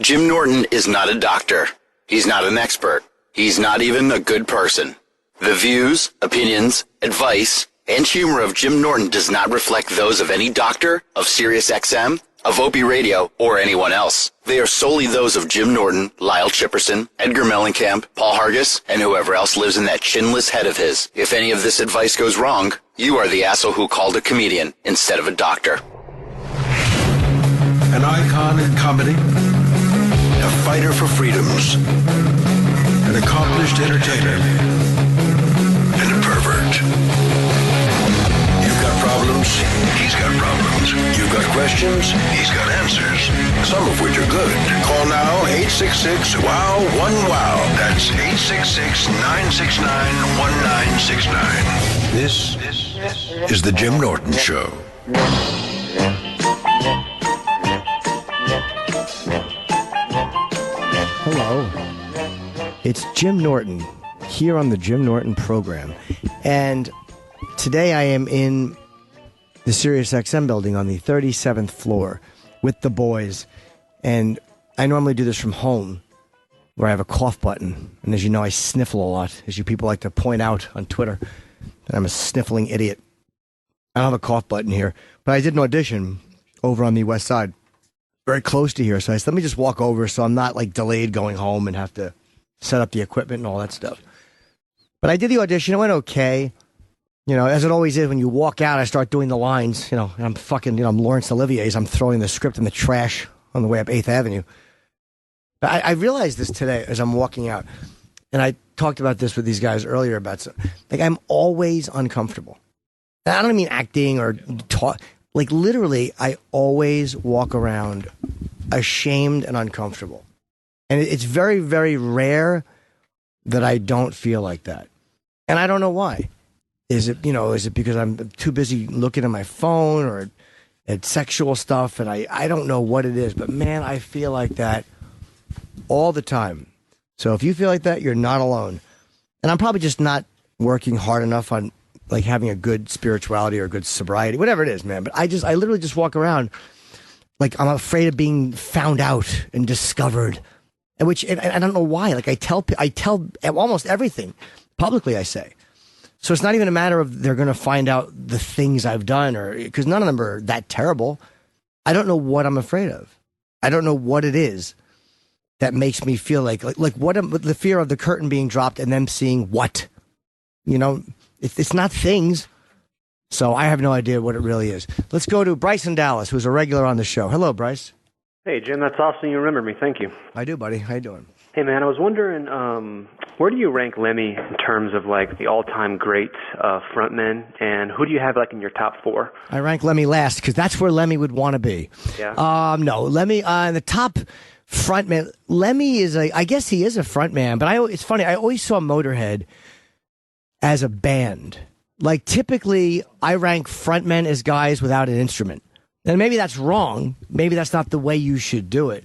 Jim Norton is not a doctor. He's not an expert. He's not even a good person. The views, opinions, advice, and humor of Jim Norton does not reflect those of any doctor, of SiriusXM, of Opie Radio, or anyone else. They are solely those of Jim Norton, Lyle Chipperson, Edgar Mellencamp, Paul Hargis, and whoever else lives in that chinless head of his. If any of this advice goes wrong, you are the asshole who called a comedian instead of a doctor. An icon in comedy, a fighter for freedoms, an accomplished entertainer, and a pervert. You've got problems, he's got problems. You've got questions, he's got answers, some of which are good. Call now, 866-WOW-1-WOW. That's 866-969-1969. This is the Jim Norton Show. Hello, it's Jim Norton here on the Jim Norton program, and today I am in the SiriusXM building on the 37th floor with the boys, and I normally do this from home where I have a cough button, and as you know I sniffle a lot, as you people like to point out on Twitter, that I'm a sniffling idiot. I don't have a cough button here, but I did an audition over on the west side, very close to here, so I said, let me just walk over so I'm not like delayed going home and have to set up the equipment and all that stuff. But I did the audition, it went okay. You know, as it always is, when you walk out, I start doing the lines, you know, and I'm fucking, you know, I'm Laurence Olivier's, I'm throwing the script in the trash on the way up 8th Avenue. But I realized this today as I'm walking out, and I talked about this with these guys earlier about, like, I'm always uncomfortable. And I don't mean acting or talk. Like, literally, I always walk around ashamed and uncomfortable. And it's very, very rare that I don't feel like that. And I don't know why. Is it because I'm too busy looking at my phone or at sexual stuff? And I don't know what it is. But, man, I feel like that all the time. So if you feel like that, you're not alone. And I'm probably just not working hard enough on like having a good spirituality or good sobriety, whatever it is, man. But I literally just walk around like I'm afraid of being found out and discovered, and I don't know why. Like I tell almost everything publicly, I say. So it's not even a matter of they're going to find out the things I've done, or because none of them are that terrible. I don't know what I'm afraid of. I don't know what it is that makes me feel like what the fear of the curtain being dropped and them seeing what, you know. It's not things, so I have no idea what it really is. Let's go to Bryce in Dallas, who's a regular on the show. Hello, Bryce. Hey, Jim, that's awesome you remember me. Thank you. I do, buddy. How you doing? Hey, man, I was wondering, where do you rank Lemmy in terms of, like, the all-time great frontmen, and who do you have, like, in your top 4? I rank Lemmy last, because that's where Lemmy would want to be. Yeah. No, Lemmy, in the top frontman, Lemmy is I guess he is a frontman, but it's funny, I always saw Motorhead as a band. Like, typically, I rank frontmen as guys without an instrument. And maybe that's wrong. Maybe that's not the way you should do it.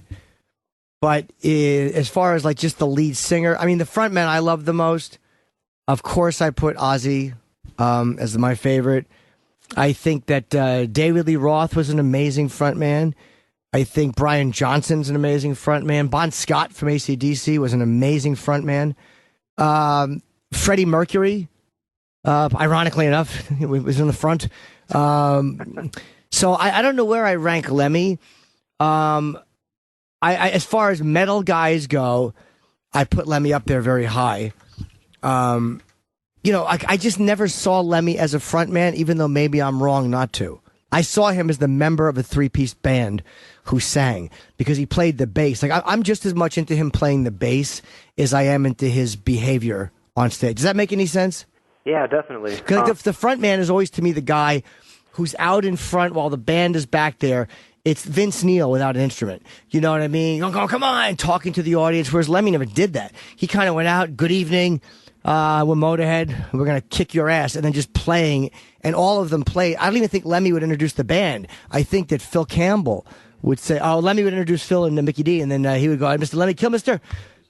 But as far as, like, just the lead singer, I mean, the frontman I love the most, of course, I put Ozzy as my favorite. I think that David Lee Roth was an amazing frontman. I think Brian Johnson's an amazing frontman. Bon Scott from AC/DC was an amazing frontman. Freddie Mercury, ironically enough, was in the front. So I don't know where I rank Lemmy. I as far as metal guys go, I put Lemmy up there very high. You know, I just never saw Lemmy as a frontman, even though maybe I'm wrong not to. I saw him as the member of a 3-piece band who sang because he played the bass. Like I'm just as much into him playing the bass as I am into his behavior on stage. Does that make any sense? Yeah, definitely. Because the front man is always, to me, the guy who's out in front while the band is back there. It's Vince Neil without an instrument. You know what I mean? Oh, come on, talking to the audience, whereas Lemmy never did that. He kind of went out, good evening, we're Motorhead, we're going to kick your ass, and then just playing, and all of them play. I don't even think Lemmy would introduce the band. I think that Phil Campbell would say, Lemmy would introduce Phil and Mickey D, and then he would go, Mr. Lemmy Kilmister.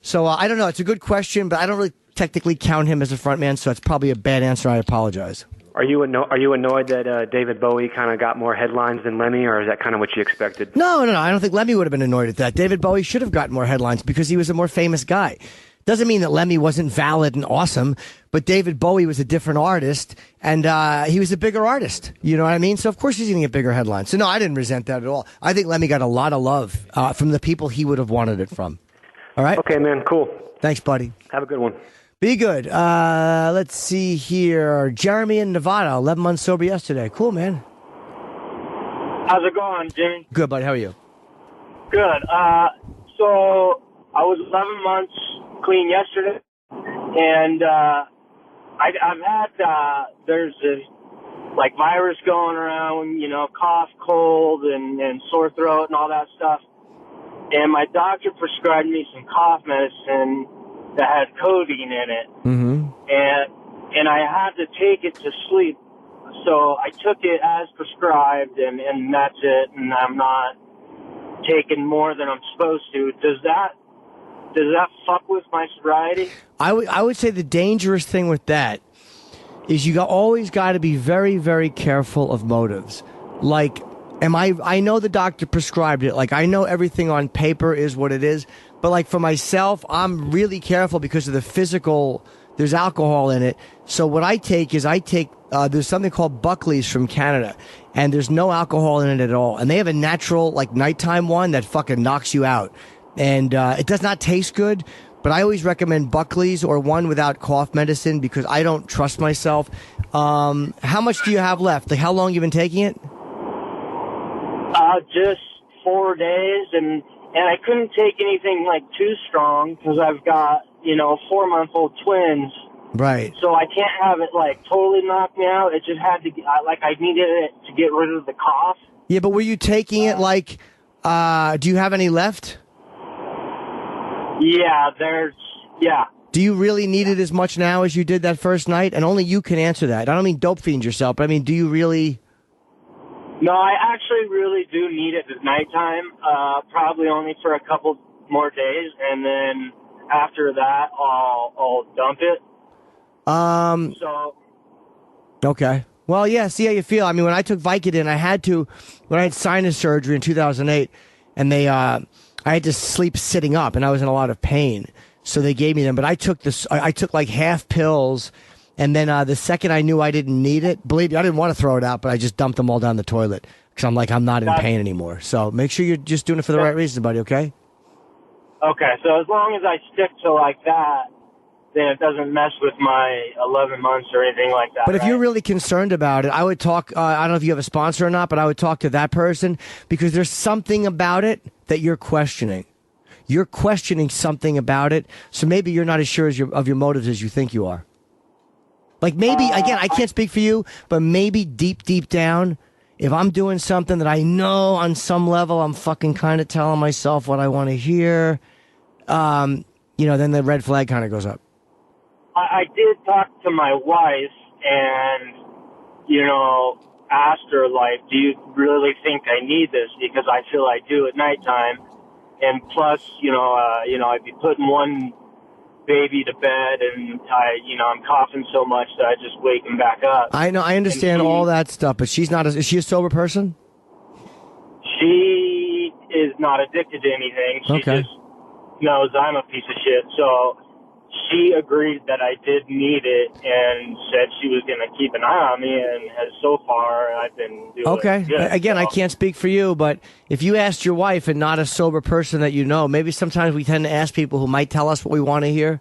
So I don't know. It's a good question, but I don't really technically count him as a front man, so it's probably a bad answer. I apologize. Are you annoyed that David Bowie kind of got more headlines than Lemmy, or is that kind of what you expected? No. I don't think Lemmy would have been annoyed at that. David Bowie should have gotten more headlines because he was a more famous guy. Doesn't mean that Lemmy wasn't valid and awesome, but David Bowie was a different artist, and he was a bigger artist. You know what I mean? So, of course, he's going to get bigger headlines. So, no, I didn't resent that at all. I think Lemmy got a lot of love from the people he would have wanted it from. All right? Okay, man. Cool. Thanks, buddy. Have a good one. Be good. Let's see here. Jeremy in Nevada, 11 months sober yesterday. Cool, man. How's it going, Jimmy? Good, buddy. How are you? Good. So I was 11 months clean yesterday, and I've had there's this like virus going around, cough, cold, and sore throat and all that stuff. And my doctor prescribed me some cough medicine that had codeine in it, and I had to take it to sleep. So I took it as prescribed, and that's it. And I'm not taking more than I'm supposed to. Does that fuck with my sobriety? I would say the dangerous thing with that is always got to be very, very careful of motives. Like, I know the doctor prescribed it. Like, I know everything on paper is what it is. But, like, for myself, I'm really careful because of the physical, there's alcohol in it. So what I take is there's something called Buckley's from Canada, and there's no alcohol in it at all. And they have a natural, like, nighttime one that fucking knocks you out. And it does not taste good, but I always recommend Buckley's or one without cough medicine because I don't trust myself. How much do you have left? Like, how long you been taking it? Just 4 days, and I couldn't take anything like too strong because I've got 4-month-old twins. Right. So I can't have it like totally knock me out. It just had to I needed it to get rid of the cough. Yeah, but were you taking it like? Do you have any left? Yeah. Do you really need it as much now as you did that first night? And only you can answer that. I don't mean dope fiend yourself, but I mean, do you really? No, I actually really do need it at nighttime, probably only for a couple more days, and then after that, I'll dump it. Okay. Well, yeah, see how you feel. I mean, when I took Vicodin, when I had sinus surgery in 2008, and I had to sleep sitting up, and I was in a lot of pain, so they gave me them. But I took like half pills. And then the second I knew I didn't need it, believe me, I didn't want to throw it out, but I just dumped them all down the toilet because I'm not in pain anymore. So make sure you're just doing it for the right reason, buddy, okay? Okay, so as long as I stick to like that, then it doesn't mess with my 11 months or anything like that. But if you're really concerned about it, I would talk, I don't know if you have a sponsor or not, but I would talk to that person because there's something about it that you're questioning. You're questioning something about it, so maybe you're not as sure of your motives as you think you are. Like maybe, again, I can't speak for you, but maybe deep down, if I'm doing something that I know on some level I'm fucking kind of telling myself what I want to hear, then the red flag kind of goes up. I did talk to my wife and, asked her, like, do you really think I need this? Because I feel I do at nighttime. And plus, I'd be putting one baby to bed, and I'm coughing so much that I just wake him back up. I know, I understand all that stuff, but is she a sober person? She is not addicted to anything. She just knows I'm a piece of shit. So she agreed that I did need it and said she was going to keep an eye on me, and so far I've been doing good. Again, I can't speak for you, but if you asked your wife and not a sober person that you know, maybe sometimes we tend to ask people who might tell us what we want to hear.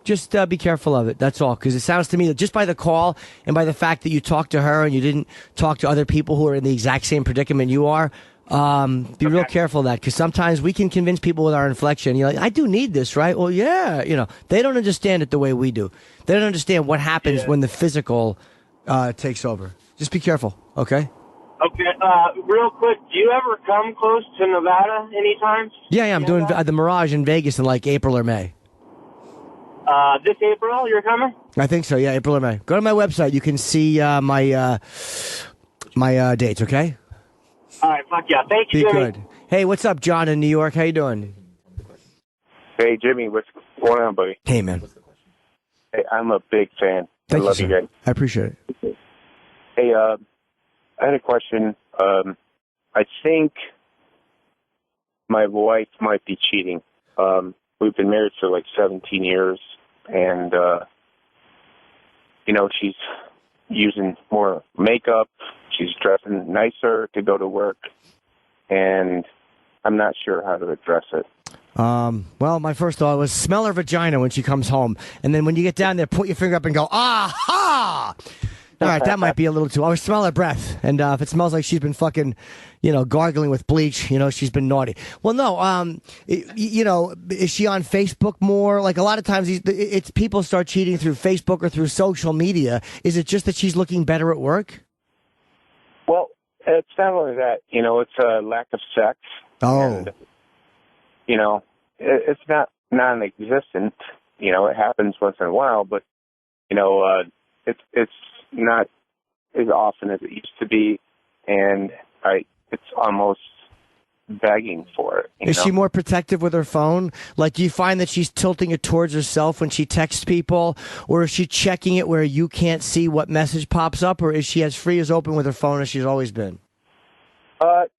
Just be careful of it. That's all. Because it sounds to me that just by the call and by the fact that you talked to her and you didn't talk to other people who are in the exact same predicament you are, be real careful of that. Because sometimes we can convince people with our inflection. You're like, I do need this, right? Well, yeah. They don't understand it the way we do. They don't understand what happens when the physical takes over. Just be careful, okay? Okay. Real quick, do you ever come close to Nevada anytime? Yeah, I'm doing the Mirage in Vegas in like April or May. This April, you're coming? I think so, yeah, April or May. Go to my website. You can see my dates, okay? All right, fuck yeah. Thank you, Be Jimmy. good. Hey, what's up, John in New York? How you doing? Hey, Jimmy, what's going on, buddy? Hey, man. Hey, I'm a big fan. Thank I love you you guys. I appreciate it. Hey, I had a question. I think my wife might be cheating. We've been married for like 17 years, and, she's using more makeup. She's dressing nicer to go to work, and I'm not sure how to address it. Well, my first thought was smell her vagina when she comes home. And then when you get down there, put your finger up and go, aha! All right, that might be a little too. Or smell her breath. And if it smells like she's been fucking, gargling with bleach, she's been naughty. Well, no, is she on Facebook more? Like a lot of times it's people start cheating through Facebook or through social media. Is it just that she's looking better at work? Well, it's not only that. It's a lack of sex. Oh. And, it's not non-existent. It happens once in a while, but, it's not as often as it used to be, and it's almost begging for it. Is she more protective with her phone? Like, do you find that she's tilting it towards herself when she texts people, or is she checking it where you can't see what message pops up, or is she as free as open with her phone as she's always been?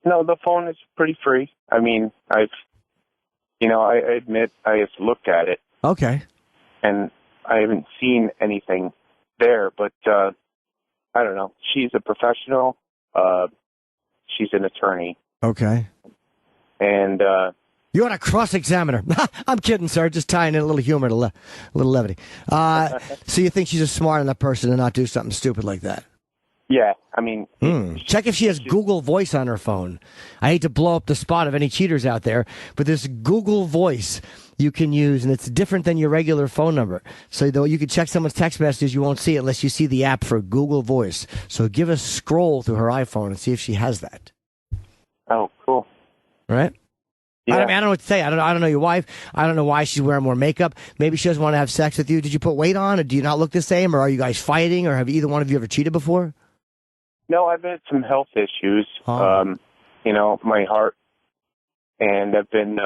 No, the phone is pretty free. I mean, I admit I have looked at it. Okay. And I haven't seen anything there, but I don't know. She's a professional. She's an attorney. Okay. And you want to cross-examine her? I'm kidding, sir. Just tying in a little humor, a little levity. So you think she's a smart enough person to not do something stupid like that? Yeah, I mean... Check if she has Google Voice on her phone. I hate to blow up the spot of any cheaters out there, but this Google Voice you can use, and it's different than your regular phone number. So though you can check someone's text messages, you won't see it unless you see the app for Google Voice. So give a scroll through her iPhone and see if she has that. Oh, cool. Right? Yeah. I don't know what to say. I don't know your wife. I don't know why she's wearing more makeup. Maybe she doesn't want to have sex with you. Did you put weight on, or do you not look the same, or are you guys fighting, or have either one of you ever cheated before? No, I've had some health issues. My heart, and I've been,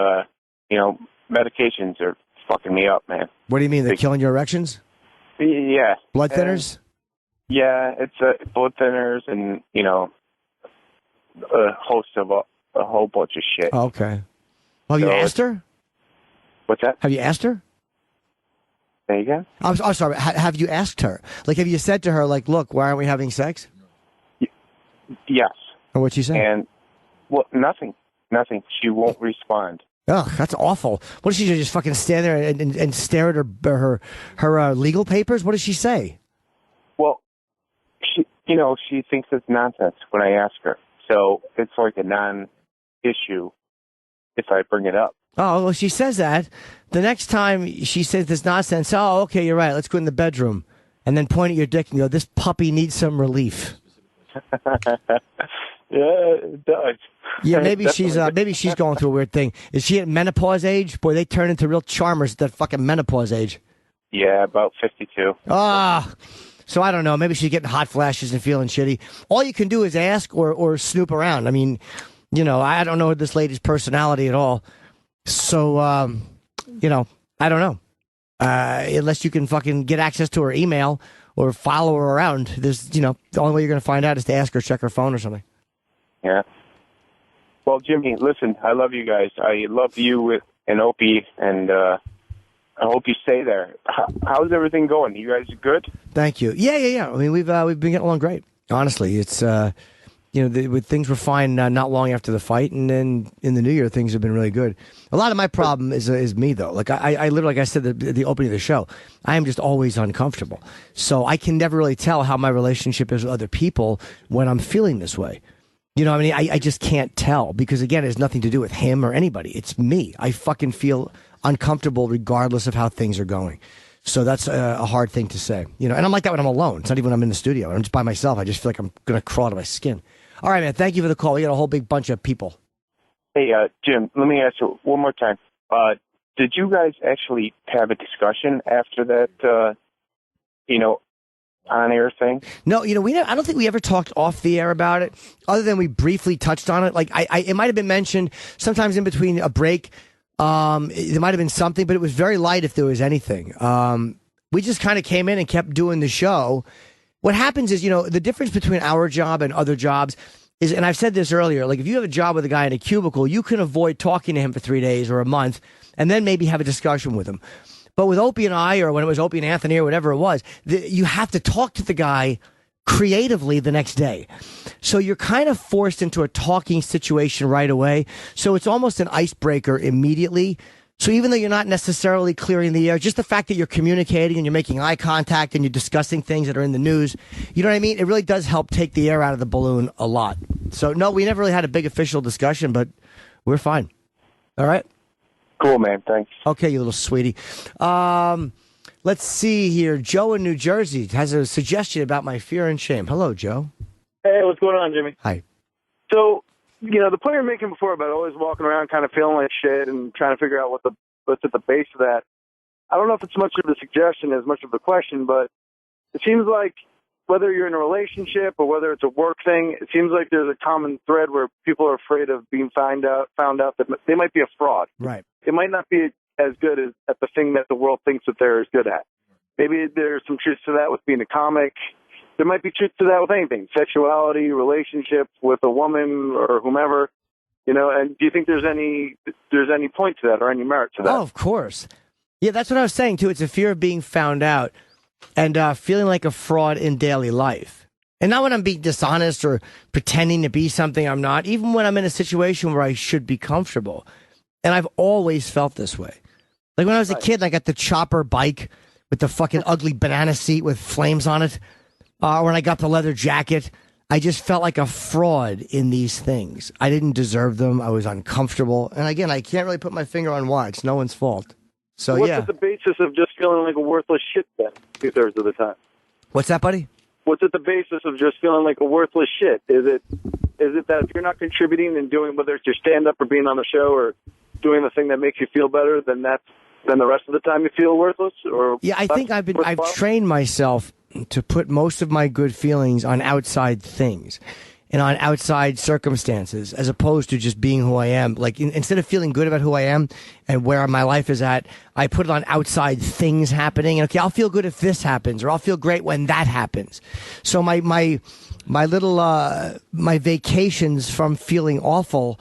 medications are fucking me up, man. What do you mean? They're killing your erections? Yeah. Blood thinners? Yeah, it's blood thinners and, a host of a whole bunch of shit. Okay. Well, have you asked her? What's that? Have you asked her? There you go. I'm sorry. Have you asked her? Like, have you said to her, like, look, why aren't we having sex? Yes. Or what'd she say? And, well, nothing. She won't respond. Ugh, that's awful. What does she do? Just fucking stand there and stare at her legal papers? What does she say? Well, she thinks it's nonsense when I ask her. So it's like a non-issue if I bring it up. Oh, well, she says that. The next time she says this nonsense, oh, okay, you're right. Let's go in the bedroom. And then point at your dick and go, this puppy needs some relief. Yeah, it does. Yeah, maybe she's going through a weird thing. Is she at menopause age? Boy, they turn into real charmers at that fucking menopause age. Yeah, about 52. So I don't know. Maybe she's getting hot flashes and feeling shitty. All you can do is ask or snoop around. I mean, I don't know this lady's personality at all. So, I don't know. Unless you can fucking get access to her email or follow her around, there's, the only way you're going to find out is to ask her, check her phone or something. Yeah. Well, Jimmy, listen, I love you guys. I love you and Opie, and I hope you stay there. How's everything going? You guys good? Thank you. Yeah. I mean, we've been getting along great. Honestly, it's things were fine not long after the fight, and then in the new year things have been really good. A lot of my problem is me though. Like I literally, like I said at the opening of the show, I am just always uncomfortable. So I can never really tell how my relationship is with other people when I'm feeling this way. I just can't tell because, again, it has nothing to do with him or anybody. It's me. I fucking feel uncomfortable regardless of how things are going. So that's a hard thing to say. And I'm like that when I'm alone. It's not even when I'm in the studio. I'm just by myself. I just feel like I'm going to crawl out of my skin. All right, man. Thank you for the call. We got a whole big bunch of people. Hey, Jim, let me ask you one more time. Did you guys actually have a discussion after that, on-air thing? No, I don't think we ever talked off the air about it, other than we briefly touched on it. Like, it might have been mentioned sometimes in between a break. There might have been something, but it was very light if there was anything. We just kind of came in and kept doing the show, what happens is, the difference between our job and other jobs is, and I've said this earlier, like if you have a job with a guy in a cubicle, you can avoid talking to him for 3 days or a month and then maybe have a discussion with him. But with Opie and I, or when it was Opie and Anthony or whatever it was, you have to talk to the guy creatively the next day. So you're kind of forced into a talking situation right away. So it's almost an icebreaker immediately. So even though you're not necessarily clearing the air, just the fact that you're communicating and you're making eye contact and you're discussing things that are in the news, you know what I mean? It really does help take the air out of the balloon a lot. So no, we never really had a big official discussion, but we're fine. All right? Cool, man. Thanks. Okay, you little sweetie. Let's see here. Joe in New Jersey has a suggestion about my fear and shame. Hello, Joe. Hey, what's going on, Jimmy? Hi. So, the point you're making before about always walking around kind of feeling like shit and trying to figure out what's at the base of that, I don't know if it's much of a suggestion as much of a question, but it seems like whether you're in a relationship or whether it's a work thing, it seems like there's a common thread where people are afraid of being found out that they might be a fraud. Right. It might not be as good as at the thing that the world thinks that they're as good at. Maybe there's some truth to that with being a comic. There might be truth to that with anything, sexuality, relationships with a woman or whomever, and do you think there's any point to that or any merit to that? Oh, of course. Yeah, that's what I was saying, too. It's a fear of being found out and feeling like a fraud in daily life. And not when I'm being dishonest or pretending to be something I'm not, even when I'm in a situation where I should be comfortable. And I've always felt this way. Like when I was a kid, I got the chopper bike with the fucking ugly banana seat with flames on it. When I got the leather jacket, I just felt like a fraud in these things. I didn't deserve them. I was uncomfortable. And again, I can't really put my finger on why. It's no one's fault. So, What's at the basis of just feeling like a worthless shit then, 2/3 of the time? What's that, buddy? What's at the basis of just feeling like a worthless shit? Is it that if you're not contributing and doing, whether it's your stand-up or being on the show or doing the thing that makes you feel better, then the rest of the time you feel worthless? Or yeah, I think I've trained myself to put most of my good feelings on outside things and on outside circumstances, as opposed to just being who I am. Like instead of feeling good about who I am and where my life is at, I put it on outside things happening. And okay, I'll feel good if this happens, or I'll feel great when that happens. So my little my vacations from feeling awful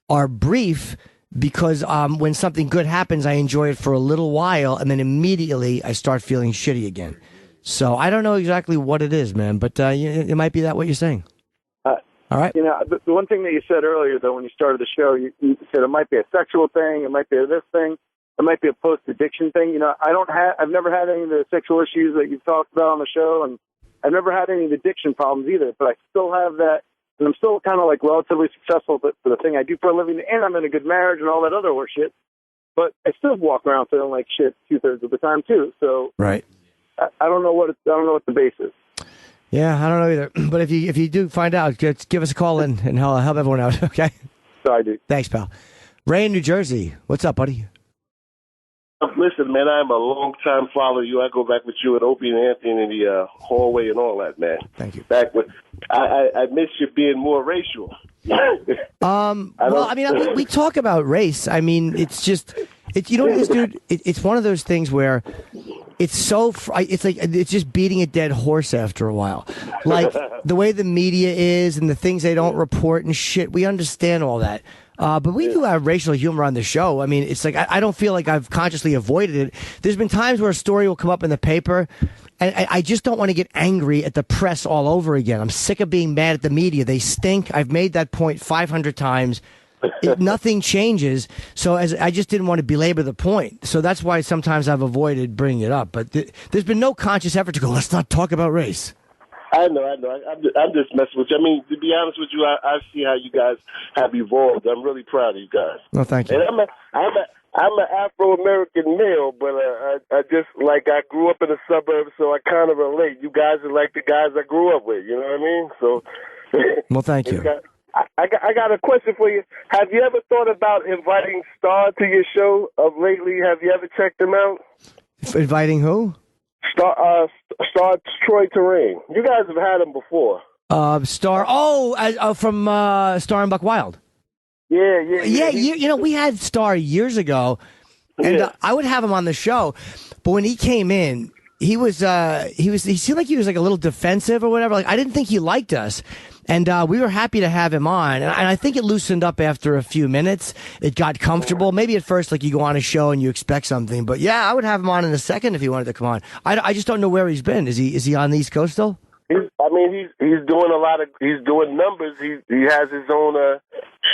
are brief, because when something good happens, I enjoy it for a little while, and then immediately I start feeling shitty again. So I don't know exactly what it is, man, but it might be that what you're saying. All right. The one thing that you said earlier, though, when you started the show, you said it might be a sexual thing, it might be this thing, it might be a post-addiction thing. I've never had any of the sexual issues that you've talked about on the show, and I've never had any of the addiction problems either, but I still have that. And I'm still kind of like relatively successful for the thing I do for a living, and I'm in a good marriage and all that other horse shit. But I still walk around feeling like shit 2/3 of the time too. So right, I don't know what the base is. Yeah, I don't know either. But if you do find out, give us a call and help everyone out. Okay. So I do. Thanks, pal. Ray in New Jersey, what's up, buddy? Listen, man, I'm a long-time follower of you. I go back with you at Opie and Anthony in the hallway and all that, man. Thank you. Back when I miss you being more racial. We talk about race. I mean, it's just, you know what it is, dude? It's one of those things where it's like it's just beating a dead horse after a while. Like the way the media is and the things they don't report and shit. We understand all that. But we do have racial humor on the show. I mean, it's like I don't feel like I've consciously avoided it. There's been times where a story will come up in the paper, and I just don't want to get angry at the press all over again. I'm sick of being mad at the media. They stink. I've made that point 500 times. Nothing changes. So I just didn't want to belabor the point. So that's why sometimes I've avoided bringing it up. But there's been no conscious effort to go, let's not talk about race. I know. I'm just messing with you. I mean, to be honest with you, I see how you guys have evolved. I'm really proud of you guys. No, thank you. And I'm an Afro-American male, but I just, like, I grew up in the suburbs, so I kind of relate. You guys are like the guys I grew up with, you know what I mean? So, well, thank you. I got a question for you. Have you ever thought about inviting Star to your show of lately? Have you ever checked him out? Inviting who? Star Troy Terrain. You guys have had him before. Star. Oh, from Star and Buck Wild. Yeah. We had Star years ago, and I would have him on the show. But when he came in, he seemed like he was like a little defensive or whatever. Like I didn't think he liked us. And we were happy to have him on. And I think it loosened up after a few minutes. It got comfortable. Maybe at first, like you go on a show and you expect something. But yeah, I would have him on in a second if he wanted to come on. I just don't know where he's been. Is he on the East Coast still? He's doing he's doing numbers. He has his own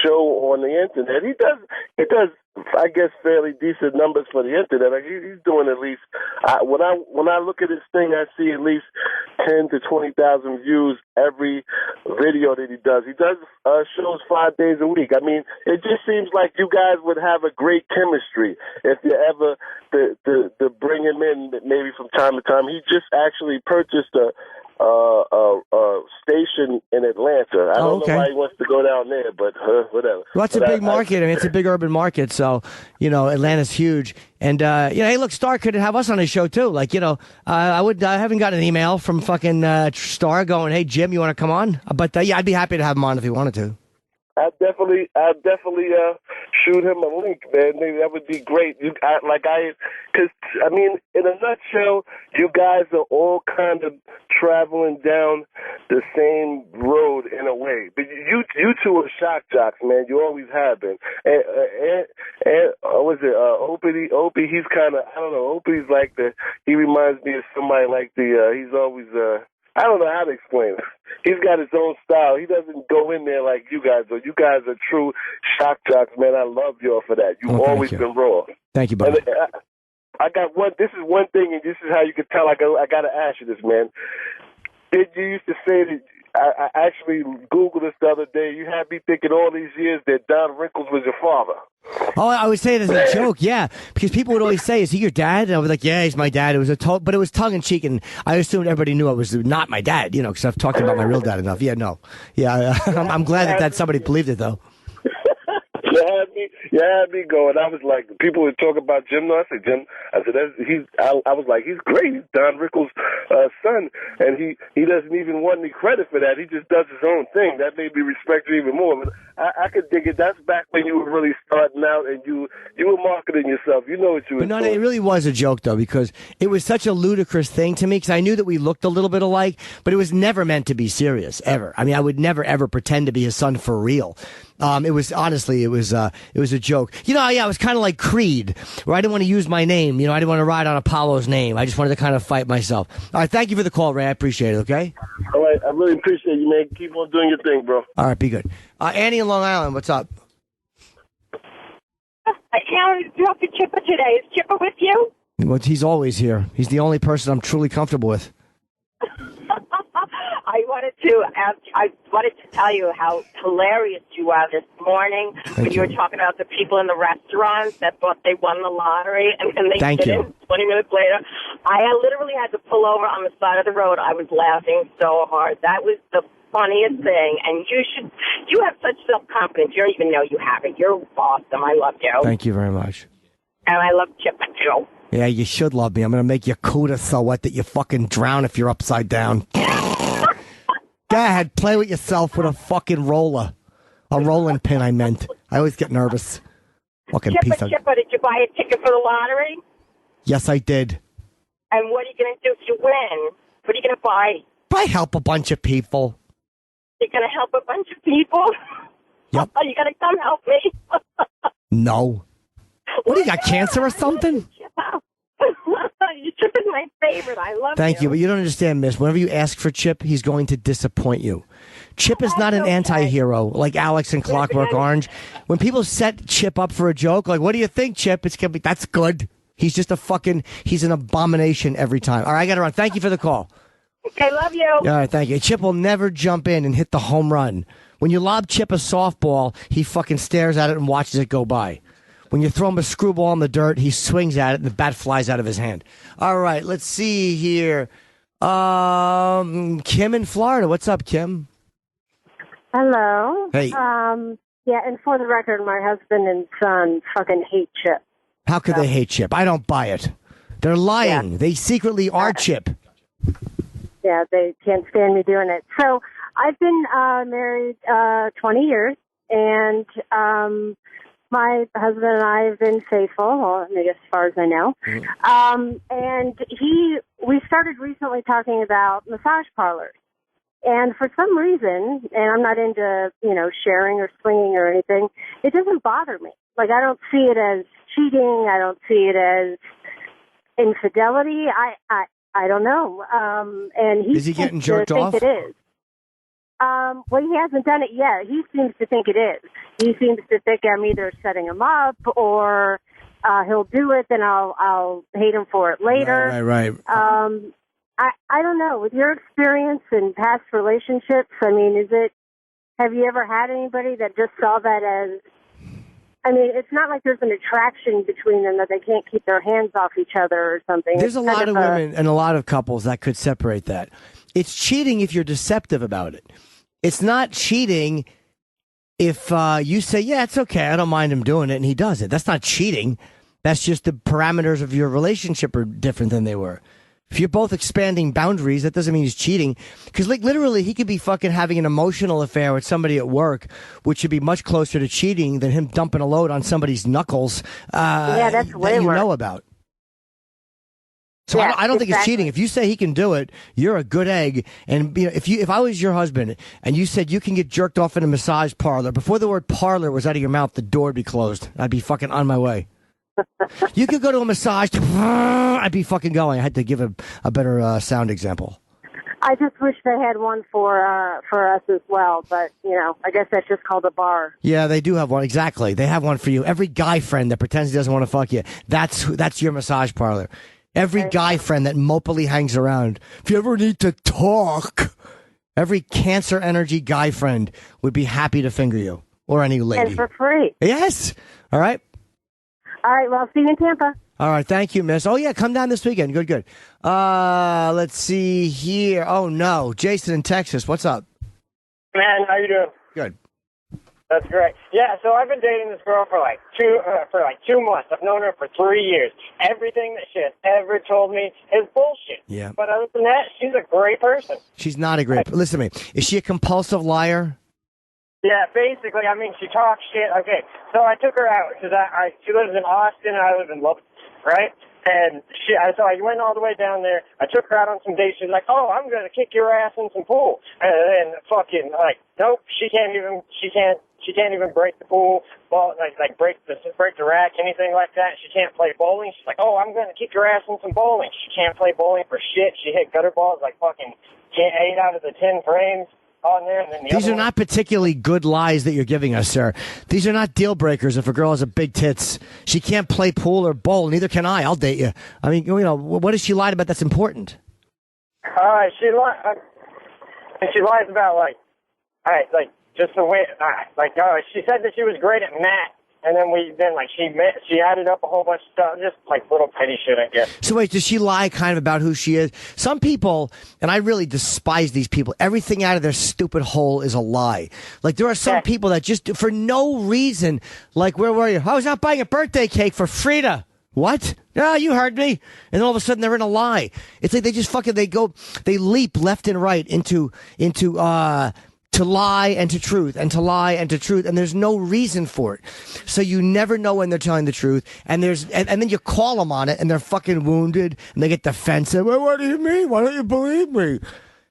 show on the internet. He does I guess fairly decent numbers for the internet. Like he's doing at least when I look at his thing, I see at least 10 to 20,000 views every video that he does. He does shows 5 days a week. I mean, it just seems like you guys would have a great chemistry if you ever to bring him in maybe from time to time. He just actually purchased a station in Atlanta. I don't know why he wants to go down there, but whatever. Well, that's a big market. I mean, it's a big urban market, so Atlanta's huge. And hey, look, Star could have us on his show too. Like, I haven't gotten an email from fucking Star going, "Hey, Jim, you want to come on?" But yeah, I'd be happy to have him on if he wanted to. I'd definitely shoot him a link, man. Maybe that would be great. Because I mean, in a nutshell, you guys are all kind of traveling down the same road in a way. But you two are shock jocks, man. You always have been. And was it Opie? He's kind of, I don't know. Opie's like he reminds me of somebody like he's always I don't know how to explain it. He's got his own style. He doesn't go in there like you guys do. You guys are true shock jocks, man. I love y'all for that. You've always been raw. Thank you, buddy. And I got one. This is one thing, and this is how you can tell. I got to ask you this, man. Did you used to say that? I actually Googled this the other day. You had me thinking all these years that Don Rickles was your father. Oh, I would say it as a joke, yeah, because people would always say, "Is he your dad?" And I was like, "Yeah, he's my dad." It was but it was tongue in cheek, and I assumed everybody knew I was not my dad, because I've talked about my real dad enough. Yeah, no, yeah, I'm glad that somebody believed it though. You had me going. I was like, people would talk about Jim Norton. I said, I was like, he's great. He's Don Rickles' son, and he doesn't even want any credit for that. He just does his own thing. That made me respect you even more. But I could dig it. That's back when you were really starting out, and you were marketing yourself. You know what you were doing. But no, it really was a joke though, because it was such a ludicrous thing to me. Because I knew that we looked a little bit alike, but it was never meant to be serious ever. I mean, I would never ever pretend to be his son for real. It was honestly, it was a joke. Yeah, it was kind of like Creed, where I didn't want to use my name. I didn't want to ride on Apollo's name. I just wanted to kind of fight myself. All right, thank you for the call, Ray. I appreciate it. Okay. All right, I really appreciate you, man. Keep on doing your thing, bro. All right, be good. Annie in Long Island, what's up? I can't talk to Chipper today. Is Chipper with you? Well, he's always here. He's the only person I'm truly comfortable with. I wanted to tell you how hilarious you are this morning when you were talking about the people in the restaurants that thought they won the lottery and then they didn't. 20 minutes later, I literally had to pull over on the side of the road. I was laughing so hard. That was the funniest thing, and you have such self-confidence. You don't even know you have it. You're awesome. I love you. Thank you very much. And I love Chip too. Yeah, you should love me. I'm going to make your Cuda so wet that you fucking drown if you're upside down. Go ahead, play with yourself with a fucking roller. A rolling pin, I meant. I always get nervous. Fucking piece of... Chipper, did you buy a ticket for the lottery? Yes, I did. And what are you going to do if you win? What are you going to buy? Probably help a bunch of people. You're going to help a bunch of people? Yep. Are you going to come help me? No. What, do you got cancer or something? Chip is my favorite. I love Thank you, but you don't understand, miss. Whenever you ask for Chip, he's going to disappoint you. Chip is not an anti-hero like Alex in Clockwork Orange. When people set Chip up for a joke, like, what do you think, Chip? It's gonna be, that's good. He's just he's an abomination every time. All right, I got to run. Thank you for the call. Okay, love you. All right, thank you. Chip will never jump in and hit the home run. When you lob Chip a softball, he fucking stares at it and watches it go by. When you throw him a screwball in the dirt, he swings at it and the bat flies out of his hand. All right, let's see here. Kim in Florida. What's up, Kim? Hello. Hey. Yeah, and for the record, my husband and son fucking hate Chip. How could they hate Chip? I don't buy it. They're lying. Yeah. They secretly are Chip. Yeah, they can't stand me doing it. So I've been married 20 years, and my husband and I have been faithful, well, I guess as far as I know. Mm-hmm. And he we started recently talking about massage parlors. And for some reason, and I'm not into, sharing or slinging or anything, it doesn't bother me. Like, I don't see it as cheating. I don't see it as infidelity. I don't know. And he is he getting jerked off? Think it is. Well, he hasn't done it yet. He seems to think it is. He seems to think I'm either setting him up or he'll do it, then I'll hate him for it later. Right. I don't know. With your experience in past relationships, I mean, have you ever had anybody that just saw that as, I mean, it's not like there's an attraction between them that they can't keep their hands off each other or something. There's a lot of women and a lot of couples that could separate that. It's cheating if you're deceptive about it. It's not cheating if you say, yeah, it's okay, I don't mind him doing it, and he does it. That's not cheating. That's just the parameters of your relationship are different than they were. If you're both expanding boundaries, that doesn't mean he's cheating. Because, like, literally, he could be fucking having an emotional affair with somebody at work, which should be much closer to cheating than him dumping a load on somebody's knuckles that's way that you worse. know about. So Yeah, I don't think it's exactly. cheating. If you say he can do it, you're a good egg. And if I was your husband and you said you can get jerked off in a massage parlor, before the word parlor was out of your mouth, the door would be closed. I'd be fucking on my way. You could go to a massage. I'd be fucking going. I had to give a better sound example. I just wish they had one for us as well, but I guess that's just called a bar. Yeah, they do have one. Exactly, they have one for you. Every guy friend that pretends he doesn't want to fuck you, that's your massage parlor. Every guy friend that mopily hangs around. If you ever need to talk, every cancer energy guy friend would be happy to finger you or any lady. And for free. Yes. All right. All right, well, see you in Tampa. All right, thank you, miss. Oh, yeah, come down this weekend. Good. Let's see here. Oh, no. Jason in Texas, what's up? Man, how you doing? Good. That's great. Yeah, so I've been dating this girl for like 2 months. I've known her for 3 years. Everything that she has ever told me is bullshit. Yeah. But other than that, she's a great person. She's not a great... Listen to me. Is she a compulsive liar? Yeah, basically, I mean, she talks shit. Okay, so I took her out because she lives in Austin and I live in Lubbock, right? And so I went all the way down there. I took her out on some dates. She's like, "Oh, I'm gonna kick your ass in some pool." And then fucking like, nope, she can't even break the pool ball, like break the rack, anything like that. She can't play bowling. She's like, "Oh, I'm gonna kick your ass in some bowling." She can't play bowling for shit. She hit gutter balls like fucking 8 out of the 10 frames. On there, and then These are not particularly good lies that you're giving us, sir. These are not deal breakers if a girl has a big tits. She can't play pool or bowl, neither can I. I'll date you. I mean, what has she lied about that's important? She lies about just the way, she said that she was great at math. And then she added up a whole bunch of stuff, just like little petty shit, I guess. So wait, does she lie kind of about who she is? Some people, and I really despise these people, everything out of their stupid hole is a lie. Like there are some people that just, for no reason, like where were you? I was out buying a birthday cake for Frida. What? No, you heard me. And then all of a sudden they're in a lie. It's like they just they leap left and right into to lie and to truth and to lie and to truth, and there's no reason for it. So you never know when they're telling the truth, and then you call them on it, and they're fucking wounded, and they get defensive. Well, what do you mean? Why don't you believe me?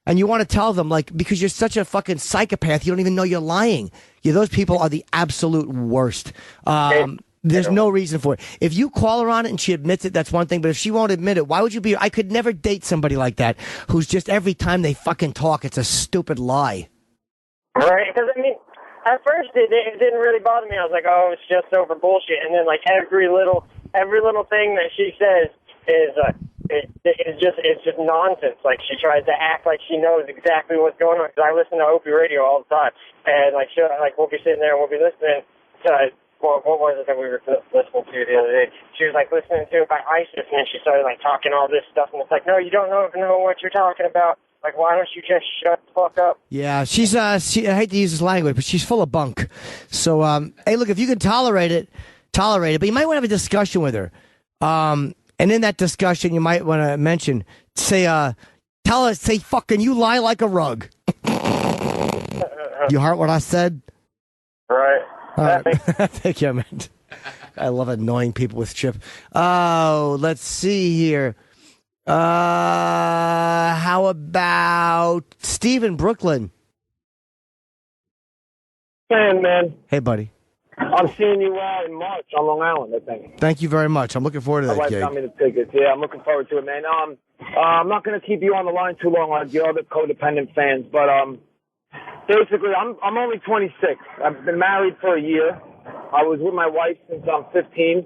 And you want to tell them, like, because you're such a fucking psychopath, you don't even know you're lying. Those people are the absolute worst. There's no reason for it. If you call her on it and she admits it, that's one thing. But if she won't admit it, why would you be? I could never date somebody like that who's just every time they fucking talk, it's a stupid lie. Right, because I mean, at first it didn't really bother me. I was like, oh, it's just over bullshit. And then like every little thing that she says is it's just nonsense. Like she tries to act like she knows exactly what's going on. Because I listen to Opie Radio all the time, and we'll be sitting there and we'll be listening to what was it that we were listening to the other day? She was like listening to about ISIS, and then she started like talking all this stuff, and it's like, no, you don't know what you're talking about. Like, why don't you just shut the fuck up? Yeah, she's, I hate to use this language, but she's full of bunk. So, hey, look, if you can tolerate it, but you might want to have a discussion with her. And in that discussion, you might want to mention, say, fucking, you lie like a rug. You heard what I said? Right. Thank you, man. I love annoying people with chip. Oh, let's see here. How about Steve in Brooklyn? Man. Hey, buddy. I'm seeing you in March on Long Island, I think. Thank you very much. I'm looking forward to My that wife gig. got me the tickets. Yeah, I'm looking forward to it, man. I'm not going to keep you on the line too long like the other codependent fans, but basically, I'm only 26. I've been married for a year. I was with my wife since I'm 15.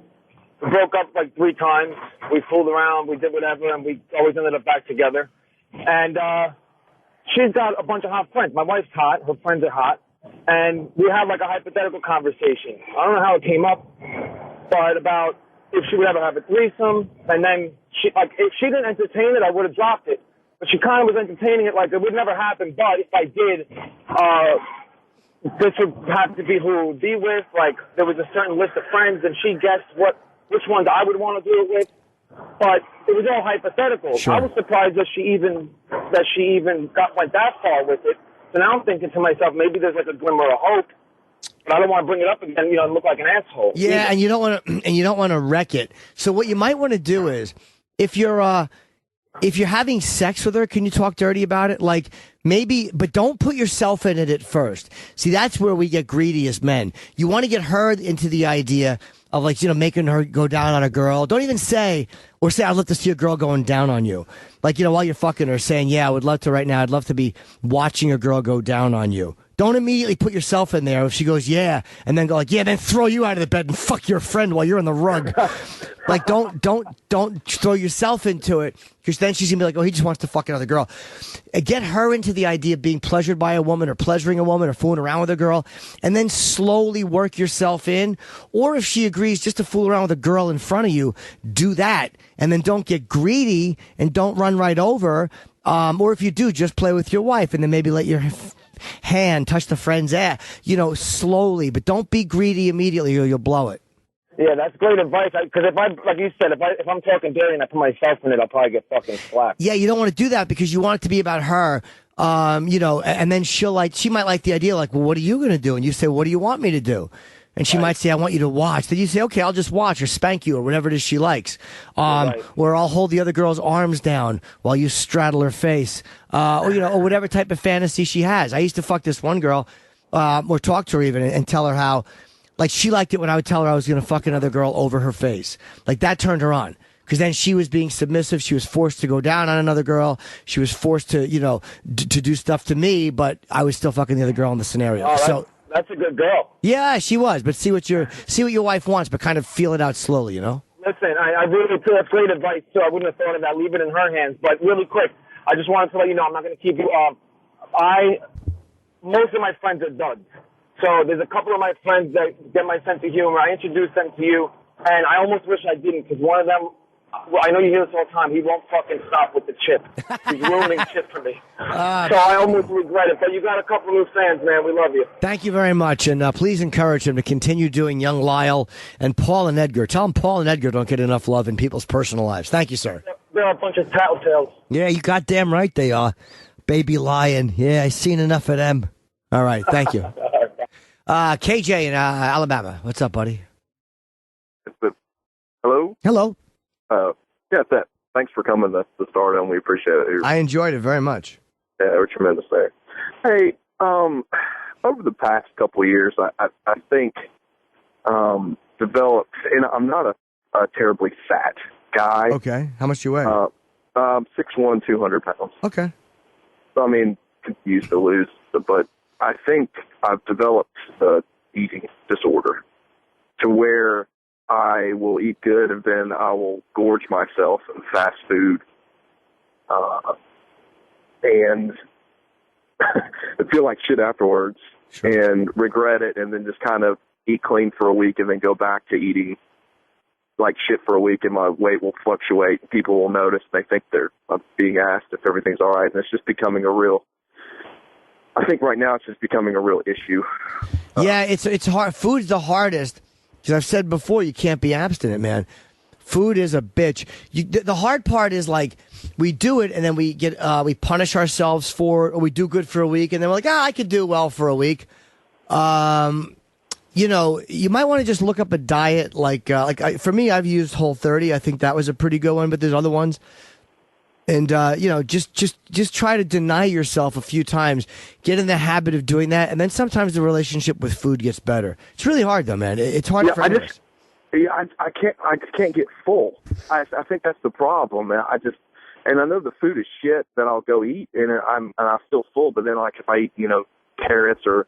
We broke up like 3 times. We fooled around, we did whatever, and we always ended up back together. And she's got a bunch of hot friends. My wife's hot. Her friends are hot. And we had like a hypothetical conversation. I don't know how it came up, but about if she would ever have a threesome. And then if she didn't entertain it, I would have dropped it. But she kind of was entertaining it like it would never happen. But if I did, this would have to be who it would be with. Like there was a certain list of friends, and she guessed which ones I would want to do it with. But it was all hypothetical. Sure. I was surprised that she even got like that far with it. So now I'm thinking to myself, maybe there's like a glimmer of hope. But I don't want to bring it up again, and look like an asshole. Yeah, either. and you don't want to wreck it. So what you might want to do is, if you're having sex with her, can you talk dirty about it? Like maybe, but don't put yourself in it at first. See, that's where we get greedy as men. You want to get her into the idea of like, making her go down on a girl. Don't even say, I'd love to see a girl going down on you. Like, while you're fucking her, saying, yeah, I would love to right now. I'd love to be watching a girl go down on you. Don't immediately put yourself in there. If she goes, yeah, and then go like, yeah, then throw you out of the bed and fuck your friend while you're on the rug. Like, don't throw yourself into it, because then she's gonna be like, oh, he just wants to fuck another girl. Get her into the idea of being pleasured by a woman or pleasuring a woman or fooling around with a girl, and then slowly work yourself in. Or if she agrees just to fool around with a girl in front of you, do that, and then don't get greedy and don't run right over. Or if you do, just play with your wife and then maybe let your hand touch the friend's ass, slowly, but don't be greedy immediately or you'll blow it. Yeah, that's great advice. Because like you said, if I'm talking dirty and I put myself in it, I'll probably get fucking slapped. Yeah, you don't want to do that because you want it to be about her. And then she might like the idea, like, well, what are you going to do? And you say, what do you want me to do? And she might say, I want you to watch. Then you say, okay, I'll just watch or spank you or whatever it is she likes. Or I'll hold the other girl's arms down while you straddle her face. Or whatever type of fantasy she has. I used to fuck this one girl, or talk to her even and tell her how, like, she liked it when I would tell her I was going to fuck another girl over her face. Like, that turned her on. Because then she was being submissive. She was forced to go down on another girl. She was forced to, to do stuff to me, but I was still fucking the other girl in the scenario. That's a good girl. Yeah, she was. But see what your wife wants, but kind of feel it out slowly, Listen, I really feel that's great advice, too. I wouldn't have thought of that. Leave it in her hands. But really quick, I just wanted to let you know I'm not going to keep you most of my friends are duds. So there's a couple of my friends that get my sense of humor. I introduced them to you, and I almost wish I didn't, because one of them, well, I know you hear this all the time, he won't fucking stop with the chip. He's ruining chip for me. So I almost regret it. But you got a couple new fans, man. We love you. Thank you very much. And please encourage him to continue doing Young Lyle and Paul and Edgar. Tell him Paul and Edgar don't get enough love in people's personal lives. Thank you, sir. They're a bunch of tattletales. Yeah, you goddamn right they are. Baby lion. Yeah, I seen enough of them. All right, thank you. KJ in Alabama. What's up, buddy? Hello? Hello. Yeah, thanks for coming to start on. We appreciate it. I enjoyed it very much. Yeah, we're tremendous there. Hey, over the past couple of years, I think developed, and I'm not a terribly fat guy. Okay. How much do you weigh? 6'1", 200 pounds. Okay. So, I mean, could use to lose, but I think I've developed an eating disorder to where I will eat good and then I will gorge myself in fast food. And I feel like shit afterwards. Sure. And regret it, and then just kind of eat clean for a week and then go back to eating like shit for a week, and my weight will fluctuate. People will notice. They think they're being asked if everything's all right, and it's just becoming a real, I think right now it's just becoming a real issue. Yeah, it's hard. Food's the hardest, because I've said before, you can't be abstinent, man. Food is a bitch. The hard part is, like, we do it and then we get we punish ourselves for it, or we do good for a week and then we're like, I could do well for a week. You know, you might want to just look up a diet for me, I've used Whole30. I think that was a pretty good one, but there's other ones. And, just try to deny yourself a few times. Get in the habit of doing that. And then sometimes the relationship with food gets better. It's really hard, though, man. It's hard for any of us. I can't get full. I think that's the problem, man. And I know the food is shit that I'll go eat, and I'm still full. But then, like, if I eat, carrots or,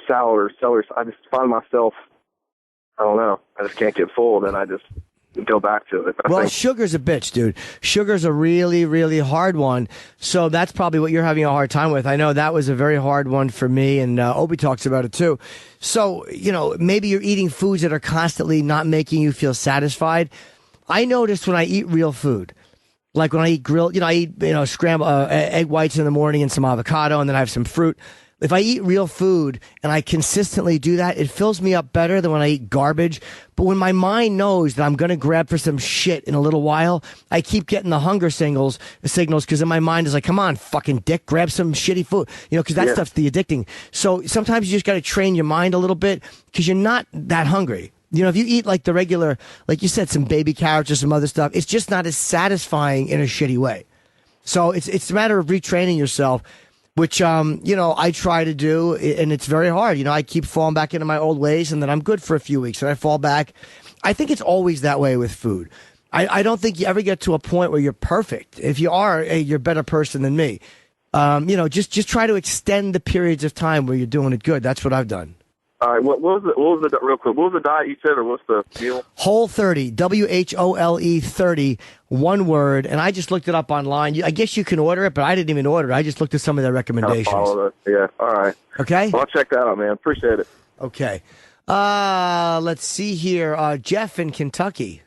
salad or celery, I just find myself, I don't know, I just can't get full. Then I just go back to it. Well, sugar's a bitch, dude. Sugar's a really, really hard one. So that's probably what you're having a hard time with. I know that was a very hard one for me, and Obi talks about it too. So, maybe you're eating foods that are constantly not making you feel satisfied. I noticed when I eat real food, like when I eat grilled, I eat, scrambled egg whites in the morning and some avocado, and then I have some fruit. If I eat real food and I consistently do that, it fills me up better than when I eat garbage. But when my mind knows that I'm going to grab for some shit in a little while, I keep getting the hunger signals because in my mind is like, come on, fucking dick, grab some shitty food. Because that stuff's the addicting. So sometimes you just got to train your mind a little bit because you're not that hungry. If you eat like the regular, like you said, some baby carrots or some other stuff, it's just not as satisfying in a shitty way. So it's a matter of retraining yourself, which, I try to do, and it's very hard. I keep falling back into my old ways, and then I'm good for a few weeks, and I fall back. I think it's always that way with food. I don't think you ever get to a point where you're perfect. If you are, you're a better person than me. Just try to extend the periods of time where you're doing it good. That's what I've done. All right, what was the real quick? What was the diet you said, or what's the meal? Whole30, WHOLE 30, one word. And I just looked it up online. I guess you can order it, but I didn't even order it. I just looked at some of their recommendations. Yeah, all right. Okay. Well, I'll check that out, man. Appreciate it. Okay. Let's see here. Jeff in Kentucky.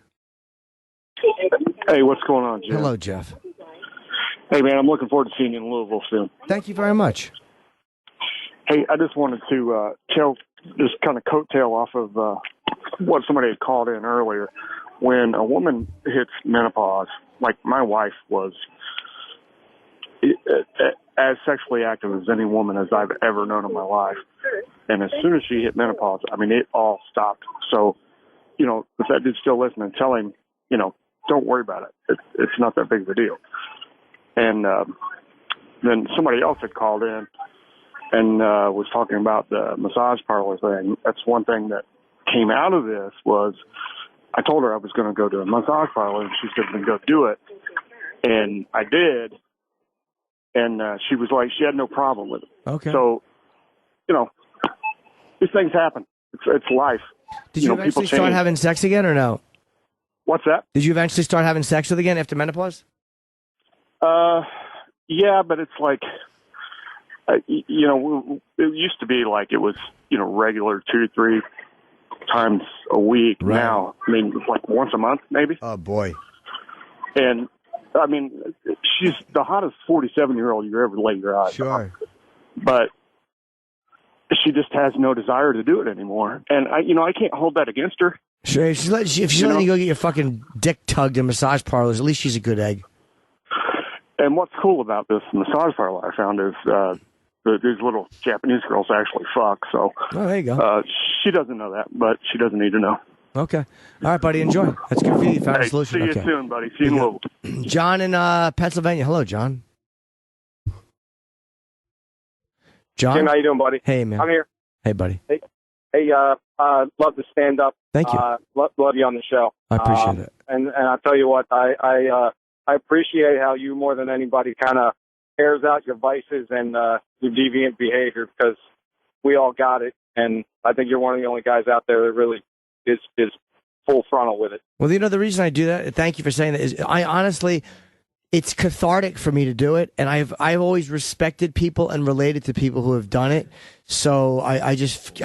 Hey, what's going on, Jeff? Hello, Jeff. Hey, man, I'm looking forward to seeing you in Louisville soon. Thank you very much. Hey, I just wanted to just kind of coattail off of what somebody had called in earlier. When a woman hits menopause, like my wife was as sexually active as any woman as I've ever known in my life. And as soon as she hit menopause, it all stopped. So, if that dude's still listening, tell him, don't worry about it. It's not that big of a deal. And then somebody else had called in and was talking about the massage parlor thing. That's one thing that came out of this was I told her I was going to go to a massage parlor, and she said, then go do it. And I did, and she was like, she had no problem with it. Okay. So, these things happen. It's life. Did you eventually start having sex again or no? What's that? Did you eventually start having sex with again after menopause? Yeah, but it's like, it used to be like it was, regular 2-3 times a week. Right. Now, it's like once a month, maybe. Oh, boy. And, she's the hottest 47-year-old you ever lay your eyes on. But she just has no desire to do it anymore. And, I can't hold that against her. Sure, if she's letting you go get your fucking dick tugged in massage parlors, at least she's a good egg. And what's cool about this massage parlor I found is these little Japanese girls actually fuck. So there you go. She doesn't know that, but she doesn't need to know. Okay. All right, buddy. Enjoy. That's good for you. You found a solution. See you soon, buddy. See you in Louisville. John in Pennsylvania. Hello, John. John? Jim, how you doing, buddy? Hey, man. I'm here. Hey, buddy. Hey, love to stand up. Thank you. Love you on the show. I appreciate it. And I'll tell you what, I appreciate how you more than anybody kind of airs out your vices and your deviant behavior, because we all got it, and I think you're one of the only guys out there that really is full frontal with it. Well, the reason I do that, thank you for saying that, is I honestly, it's cathartic for me to do it, and I've always respected people and related to people who have done it. So I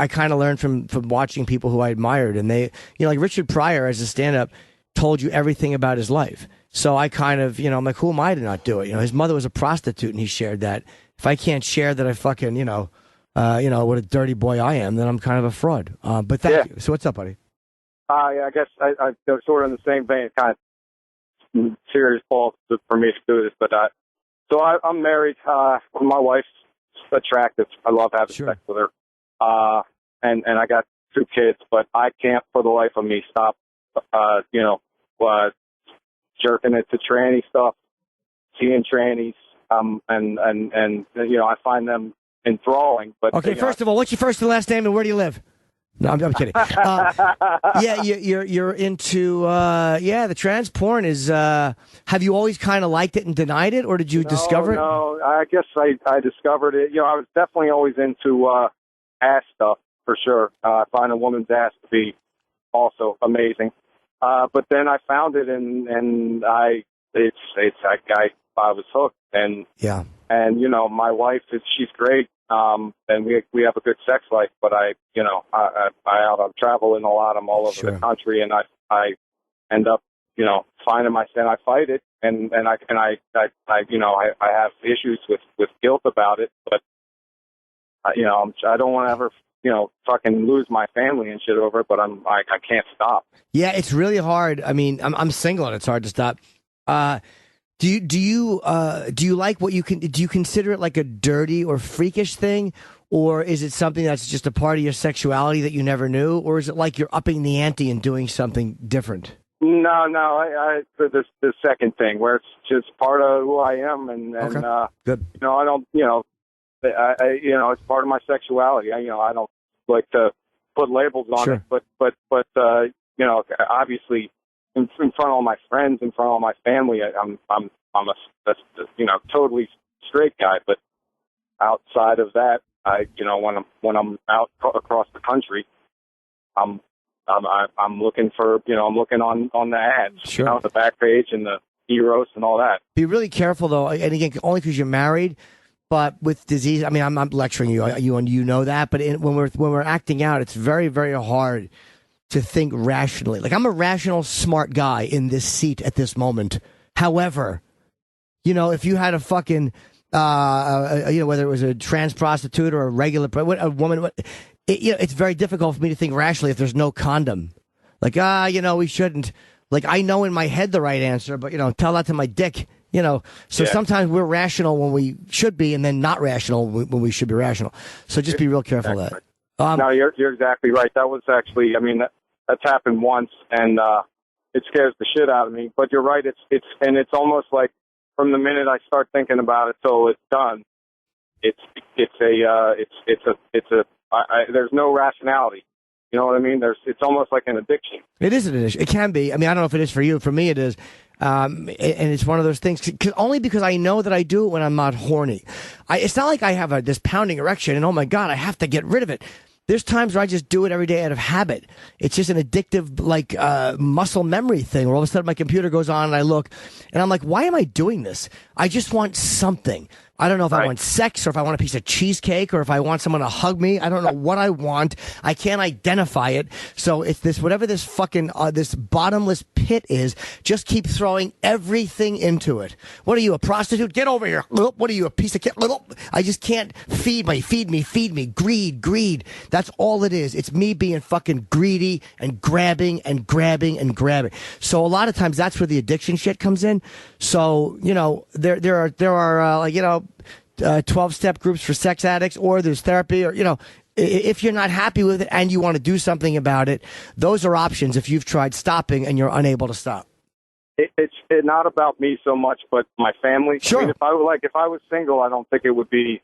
kind of learned from watching people who I admired, and they, like Richard Pryor as a stand-up told you everything about his life. So I kind of, I'm like, who am I to not do it? His mother was a prostitute, and he shared that. If I can't share that I fucking, what a dirty boy I am, then I'm kind of a fraud. But thank you. So what's up, buddy? I guess I'm sort of in the same vein, kind of serious fault for me to do this. But so I'm married. My wife's attractive. I love having sex with her. And I got 2 kids, but I can't for the life of me stop, jerking it to tranny stuff. seeing trannies, and you know, I find them enthralling. But okay, first of all, what's your first and last name, and where do you live? No, I'm kidding. Yeah, you're into the trans porn is. Have you always kind of liked it and denied it, or did you discover it? No, I guess I discovered it. You know, I was definitely always into ass stuff for sure. I find a woman's ass to be also amazing. But then I found it, and I was hooked, and yeah, and you know, my wife she's great. And we have a good sex life, but I'm traveling a lot. I'm all over the country, and I end up, you know, finding myself. I fight it, and I have issues with guilt about it, but you know, I don't want to ever, you know, fucking lose my family and shit over it, but I can't stop. Yeah, it's really hard. I mean, I'm single, and it's hard to stop. Do you like what you can? Do you consider it like a dirty or freakish thing, or is it something that's just a part of your sexuality that you never knew, or is it like you're upping the ante and doing something different? No, I the second thing where it's just part of who I am, and good. You know, I don't, you know, you know, it's part of my sexuality. You know, I don't like to put labels on it, but you know, obviously. In front of all my friends, in front of all my family, I'm a you know, totally straight guy. But outside of that, you know, when I'm out across the country, I'm looking for, you know, I'm looking on the ads, you know, the back page and the Eros and all that. Be really careful though, and again, only because you're married. But with disease, I mean, I'm lecturing you, and you know that. But when we're acting out, it's very, very hard to think rationally. Like, I'm a rational, smart guy in this seat at this moment. However, you know, if you had a fucking, you know, whether it was a trans prostitute or a regular, a woman, you know, it's very difficult for me to think rationally if there's no condom. Like, you know, we shouldn't. Like, I know in my head the right answer, but, you know, tell that to my dick, you know. So sometimes we're rational when we should be, and then not rational when we should be rational. So just be real careful of that. No, you're exactly right. That was actually, I mean, that's happened once, and it scares the shit out of me. But you're right. It's almost like from the minute I start thinking about it till it's done, there's no rationality. You know what I mean? It's almost like an addiction. It is an addiction. It can be. I mean, I don't know if it is for you. For me, it is. And it's one of those things, only because I know that I do it when I'm not horny. It's not like I have this pounding erection and, oh my God, I have to get rid of it. There's times where I just do it every day out of habit. It's just an addictive, like, muscle memory thing where all of a sudden my computer goes on and I look and I'm like, why am I doing this? I just want something. I don't know if I want sex or if I want a piece of cheesecake or if I want someone to hug me. I don't know what I want. I can't identify it. So it's this, whatever this fucking, this bottomless pit is, just keep throwing everything into it. What are you, a prostitute? Get over here. What are you, a piece of I just can't feed me. Greed. That's all it is. It's me being fucking greedy and grabbing. So a lot of times that's where the addiction shit comes in. So, you know, there are like, you know, 12-step groups for sex addicts, or there's therapy, or, you know, if you're not happy with it and you want to do something about it, those are options if you've tried stopping and you're unable to stop. It's not about me so much, but my family. Sure. I mean, if I was single, I don't think it would be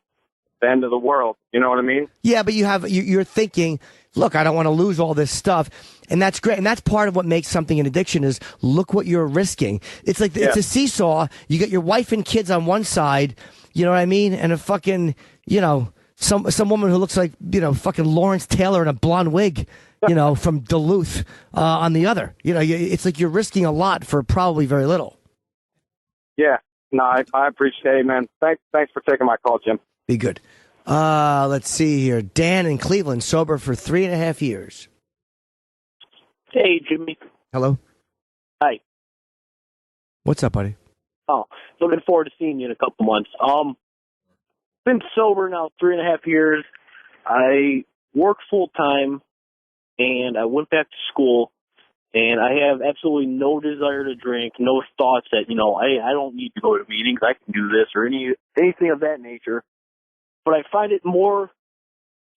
the end of the world. You know what I mean? Yeah, but you're thinking, look, I don't want to lose all this stuff. And that's great. And that's part of what makes something an addiction is look what you're risking. It's like, it's a seesaw. You got your wife and kids on one side, you know what I mean? And a fucking, you know, some woman who looks like, you know, fucking Lawrence Taylor in a blonde wig, you know, from Duluth, on the other. You know, it's like you're risking a lot for probably very little. Yeah. No, I appreciate it, man. Thanks for taking my call, Jim. Be good. Let's see here. Dan in Cleveland, sober for 3.5 years. Hey, Jimmy. Hello. Hi. What's up, buddy? Oh, looking forward to seeing you in a couple months. Been sober now 3.5 years. I work full time, and I went back to school, and I have absolutely no desire to drink, no thoughts that, you know, I don't need to go to meetings, I can do this, or anything of that nature. But I find it more,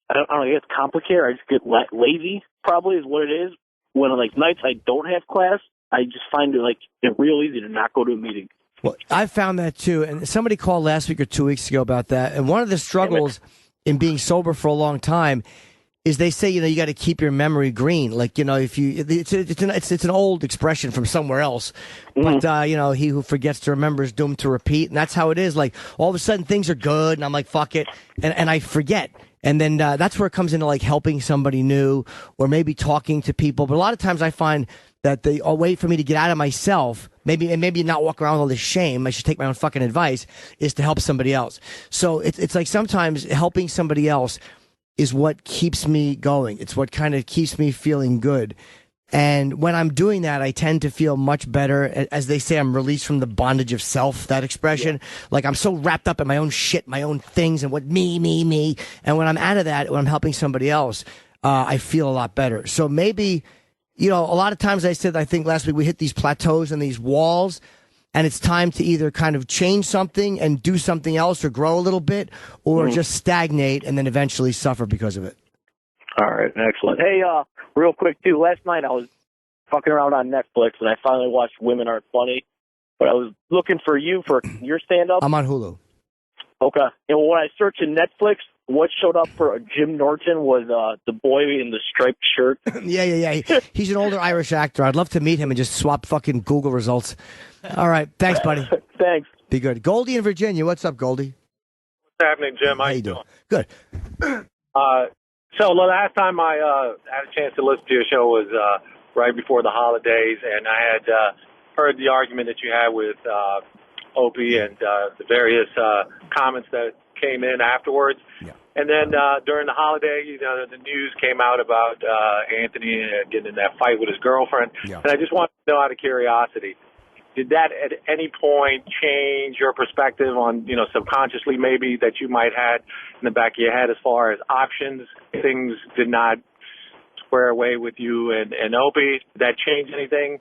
I don't know, it's complicated. I just get lazy, probably is what it is. When, like, nights I don't have class, I just find it, like, real easy to not go to a meeting. Well, I found that too. And somebody called last week or 2 weeks ago about that. And one of the struggles in being sober for a long time is they say, you got to keep your memory green. Like, if you, it's an old expression from somewhere else, but, he who forgets to remember is doomed to repeat. And that's how it is. Like, all of a sudden things are good and I'm like, fuck it. And I forget. And then, that's where it comes into like helping somebody new or maybe talking to people. But a lot of times I find that they wait for me to get out of myself, maybe not walk around with all this shame. I should take my own fucking advice, is to help somebody else. So it's like sometimes helping somebody else is what keeps me going. It's what kind of keeps me feeling good. And when I'm doing that, I tend to feel much better. As they say, I'm released from the bondage of self, that expression. Yeah. Like I'm so wrapped up in my own shit, my own things, and what me. And when I'm out of that, when I'm helping somebody else, I feel a lot better. So maybe, a lot of times I think last week we hit these plateaus and these walls, and it's time to either kind of change something and do something else or grow a little bit, or just stagnate and then eventually suffer because of it. All right, excellent. Hey, real quick, too, last night I was fucking around on Netflix, and I finally watched Women Aren't Funny, but I was looking for you for your stand-up. I'm on Hulu. Okay. And when I searched in Netflix, what showed up for Jim Norton was the boy in the striped shirt. Yeah. He's an older Irish actor. I'd love to meet him and just swap fucking Google results. All right. Thanks, buddy. Thanks. Be good. Goldie in Virginia. What's up, Goldie? What's happening, Jim? How you doing? Good. So the last time I had a chance to listen to your show was right before the holidays, and I had heard the argument that you had with Opie and the various comments that came in afterwards. Yeah. And then during the holiday, the news came out about Anthony getting in that fight with his girlfriend. Yeah. And I just wanted to know out of curiosity, did that at any point change your perspective on, subconsciously maybe that you might have in the back of your head as far as options? Things did not square away with you and Opie. Did that change anything?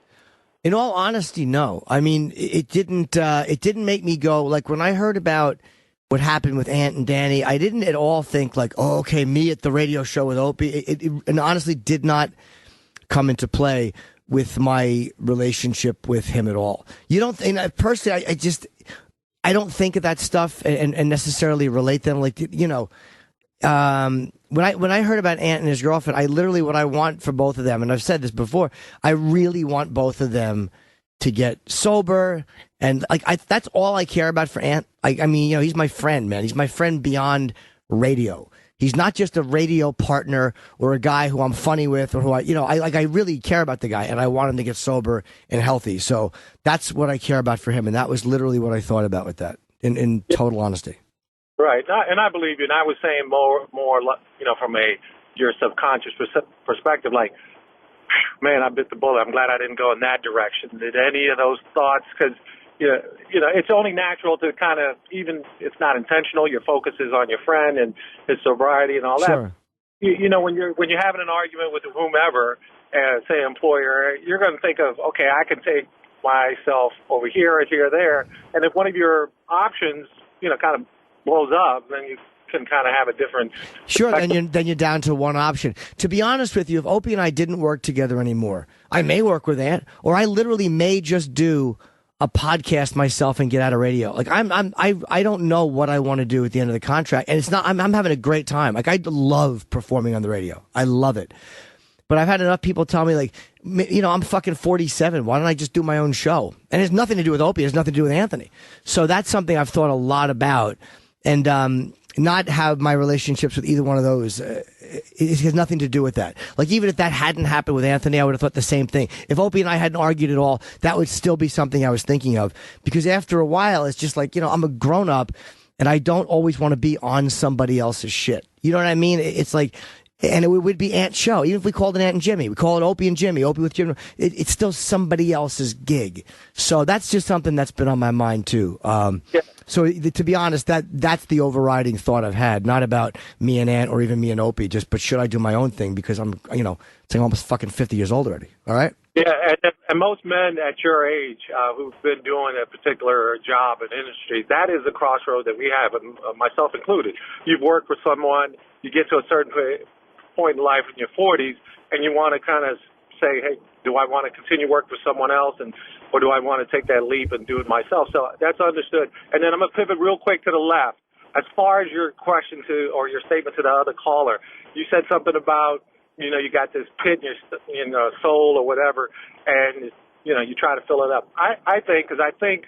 In all honesty, no. I mean, it didn't make me go, like when I heard about what happened with Ant and Danny, I didn't at all think like, oh, okay, me at the radio show with Opie. It honestly did not come into play with my relationship with him at all. You don't think, personally, I don't think of that stuff and necessarily relate them. Like, when I heard about Ant and his girlfriend, I literally, what I want for both of them, and I've said this before, I really want both of them to get sober. And that's all I care about for Ant. I mean, he's my friend, man. He's my friend beyond radio. He's not just a radio partner or a guy who I'm funny with or who I really care about the guy, and I want him to get sober and healthy. So that's what I care about for him. And that was literally what I thought about with that in total honesty. Right. And I believe you. And I was saying more, from your subconscious perspective, like, man, I bit the bullet. I'm glad I didn't go in that direction. Did any of those thoughts, because it's only natural to kind of, even it's not intentional, your focus is on your friend and his sobriety and all Sure. that. When you're having an argument with whomever, say employer, you're going to think of, okay, I can take myself over here or here or there, and if one of your options, kind of blows up, then you can kind of have a different. Sure, then you're down to one option. To be honest with you, if Opie and I didn't work together anymore, I may work with Ant, or I literally may just do a podcast myself and get out of radio. Like I don't know what I want to do at the end of the contract, and it's not. I'm having a great time. Like I love performing on the radio. I love it. But I've had enough people tell me, like, I'm fucking 47. Why don't I just do my own show? And it has nothing to do with Opie. It has nothing to do with Anthony. So that's something I've thought a lot about, and not have my relationships with either one of those. It has nothing to do with that. Like, even if that hadn't happened with Anthony, I would have thought the same thing. If Opie and I hadn't argued at all, that would still be something I was thinking of. Because after a while, it's just like, I'm a grown up, and I don't always want to be on somebody else's shit. You know what I mean? It's like, and it would be Ant's show. Even if we called it Ant and Jimmy, we call it Opie and Jimmy, Opie with Jim. It's still somebody else's gig. So that's just something that's been on my mind too. So to be honest, that's the overriding thought I've had, not about me and Ant or even me and Opie. But should I do my own thing, because I'm, it's like almost fucking 50 years old already. All right. Yeah, and most men at your age who've been doing a particular job in industry, that is the crossroad that we have, and myself included. You've worked with someone, you get to a certain point in life in your 40s, and you want to kind of say, hey, do I want to continue work with someone else? And or do I want to take that leap and do it myself? So that's understood. And then I'm going to pivot real quick to the left. As far as your question or your statement to the other caller, you said something about, you got this pit in your soul or whatever, and, you try to fill it up. I think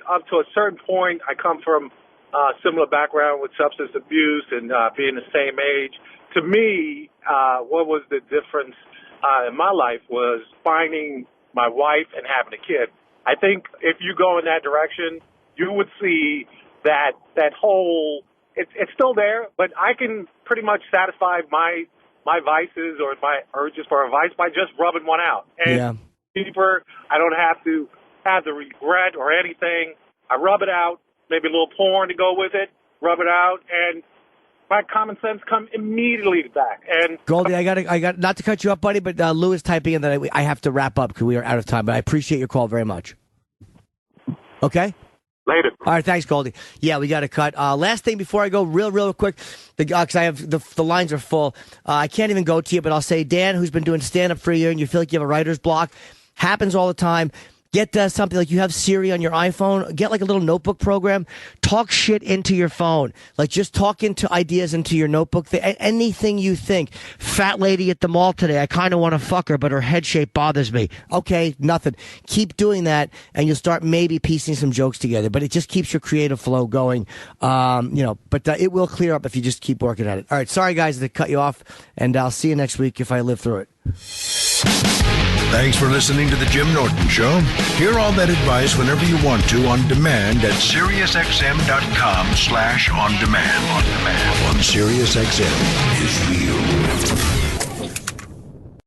up to a certain point, I come from a similar background with substance abuse and being the same age. To me, what was the difference in my life was finding my wife and having a kid. I think if you go in that direction, you would see that whole, it's still there, but I can pretty much satisfy my vices or my urges for a vice by just rubbing one out. And deeper, I don't have to have the regret or anything. I rub it out, maybe a little porn to go with it, rub it out, and my common sense come immediately back. And Goldie, I got not to cut you up, buddy, but Lou is typing in that I have to wrap up because we are out of time. But I appreciate your call very much. Okay. Later. All right, thanks, Goldie. Yeah, we got to cut. Last thing before I go, real quick, because I have the lines are full. I can't even go to you, but I'll say, Dan, who's been doing stand up for a year, and you feel like you have a writer's block, happens all the time. Get something like you have Siri on your iPhone. Get like a little notebook program. Talk shit into your phone. Like just talk into ideas into your notebook. Anything you think. Fat lady at the mall today. I kind of want to fuck her, but her head shape bothers me. Okay, nothing. Keep doing that, and you'll start maybe piecing some jokes together. But it just keeps your creative flow going. But it will clear up if you just keep working at it. All right, sorry guys to cut you off, and I'll see you next week if I live through it. Thanks for listening to The Jim Norton Show. Hear all that advice whenever you want to on demand at SiriusXM.com/on-demand. On SiriusXM is real.